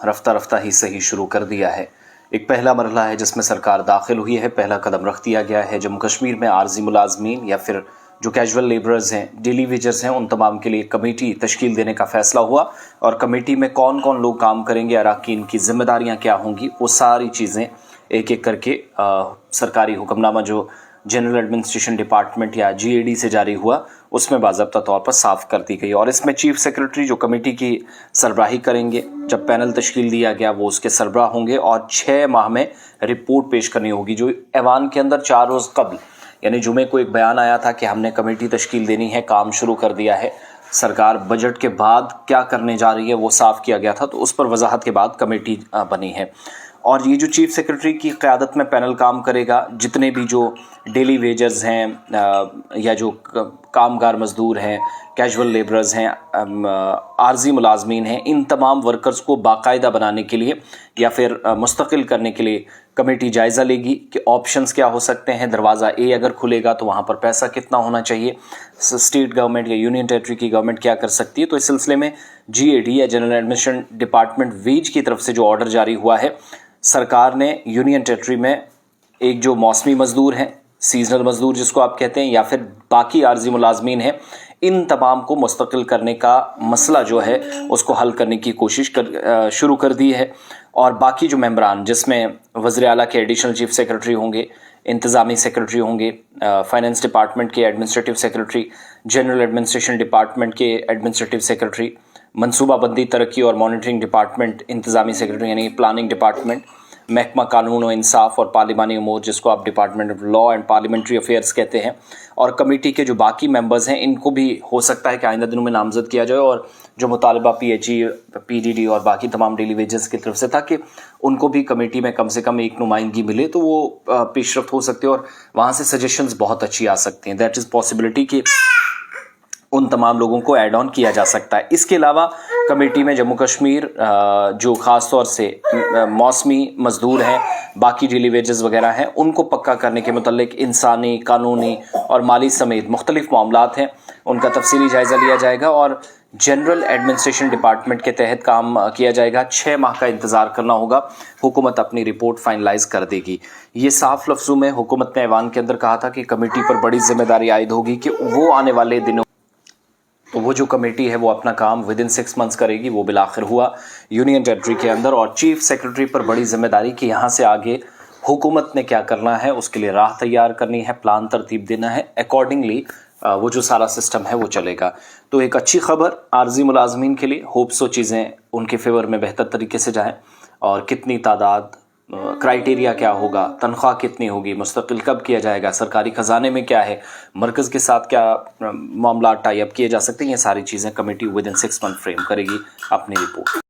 रफ्ता रफ्ता ही सही शुरू कर दिया है। एक पहला मरहला है जिसमें सरकार दाखिल हुई है, पहला कदम रख दिया गया है। जम्मू कश्मीर में आर्जी मुलाजमीन या फिर जो कैजुअल लेबरर्स हैं, डेली वेजर्स हैं, उन तमाम के लिए कमेटी तश्कील देने का फैसला हुआ और कमेटी में कौन कौन लोग काम करेंगे, अराकीन की जिम्मेदारियां क्या होंगी, वो सारी चीज़ें एक एक करके सरकारी हुक्मनामा जो जनरल एडमिनिस्ट्रेशन डिपार्टमेंट या GAD से जारी हुआ उसमें बाज़ाब्ता तौर पर साफ़ कर दी गई। और इसमें चीफ सेक्रेटरी जो कमेटी की सरबराही करेंगे, जब पैनल तश्कील दिया गया वो उसके सरबराह होंगे और 6 माह में रिपोर्ट पेश करनी होगी, जो ऐवान के अंदर 4 रोज़ कबल यानी जुमे को एक बयान आया था कि हमने कमेटी तश्कील देनी है, काम शुरू कर दिया है। सरकार बजट के बाद क्या करने जा रही है वो साफ़ किया गया था, तो उस पर वजाहत के बाद कमेटी बनी है। और ये जो चीफ सेक्रेटरी की क़यादत में पैनल काम करेगा, जितने भी जो डेली वेजर्स हैं या जो कामगार मज़दूर हैं, कैजुअल लेबरर्स हैं, आर्जी मुलाजमीन हैं, इन तमाम वर्कर्स को बाकायदा बनाने के लिए या फिर मुस्तकिल करने के लिए कमेटी जायज़ा लेगी कि ऑप्शंस क्या हो सकते हैं। दरवाज़ा A अगर खुलेगा तो वहाँ पर पैसा कितना होना चाहिए, स्टेट गवर्नमेंट या यूनियन टेरिटरी की गवर्नमेंट क्या कर सकती है। तो इस सिलसिले में GAD या जनरल एडमिनिस्ट्रेशन डिपार्टमेंट वेज की तरफ से जो ऑर्डर जारी हुआ है, सरकार ने यूनियन टेरिटरी में एक जो मौसमी मज़दूर हैं, सीजनल मज़दूर जिसको आप कहते हैं, या फिर बाकी आर्जी मुलाजमीन हैं, इन तमाम को मुस्तकिल करने का मसला जो है उसको हल करने की कोशिश शुरू कर दी है। और बाकी जो मेंबरान, जिसमें वज़ीर आला के एडिशनल चीफ सेक्रेटरी होंगे, इंतज़ामी सेक्रेटरी होंगे, फाइनेंस डिपार्टमेंट के administrative secretary, general administration department के एडमिनिस्ट्रेटिव सेक्रेटरी, मनसूबाबंदी तरक्की और मॉनिटरिंग डिपार्टमेंट इंतज़ामी सेक्रेटरी यानी प्लानिंग डिपार्टमेंट, महकमा कानून और इंसाफ और पार्लिमानी उमूर जिसको आप department of law and parliamentary affairs कहते हैं, और कमेटी के जो बाकी मेंबर्स हैं इनको भी हो सकता है कि आइंदा दिनों में नामजद किया जाए। और जो मुतालबा PHE, PDD और बाकी तमाम डेली वेजेस की तरफ से था कि उनको भी कमेटी में कम से कम एक नुमाइंदगी मिले, तो वो पेशरफ्त हो सकती है और वहाँ से सजेशंस बहुत अच्छी आ सकती हैं। दैट इज़ पॉसिबिलिटी कि उन तमाम लोगों को ऐड ऑन किया जा सकता है। इसके अलावा कमेटी में जम्मू कश्मीर जो ख़ास तौर से मौसमी मज़दूर हैं, बाकी डेली वेजेस वगैरह हैं, उनको पक्का करने के मुतल्लिक इंसानी, कानूनी और माली समेत मुख्तलिफ मामलात हैं, उनका तफसीली जायज़ा लिया जाएगा और जनरल एडमिनिस्ट्रेशन डिपार्टमेंट के तहत काम किया जाएगा। 6 माह का इंतज़ार करना होगा, हुकूमत अपनी रिपोर्ट फाइनलाइज कर देगी। ये साफ लफ्ज़ों में हुकूमत ने ऐवान के अंदर कहा था कि कमेटी पर बड़ी जिम्मेदारी आयद होगी कि वो आने वाले दिनों तो वो जो कमेटी है वो अपना काम विद इन 6 मंथ्स करेगी। वो बिलाखिर हुआ यूनियन टेरिटरी के अंदर, और चीफ सेक्रेटरी पर बड़ी जिम्मेदारी कि यहाँ से आगे हुकूमत ने क्या करना है, उसके लिए राह तैयार करनी है, प्लान तरतीब देना है, अकॉर्डिंगली वो जो सारा सिस्टम है वो चलेगा। तो एक अच्छी खबर आर्जी मुलाजमीन के लिए, होप्स वो चीज़ें उनके फेवर में बेहतर तरीके से जाएँ। और कितनी तादाद, क्राइटेरिया क्या होगा, तनख्वाह कितनी होगी, मुस्तकिल कब किया जाएगा, सरकारी ख़जाने में क्या है, मरकज़ के साथ क्या मामला टाई अप किए जा सकते हैं, ये सारी चीज़ें committee with in 6 month frame करेगी अपनी रिपोर्ट।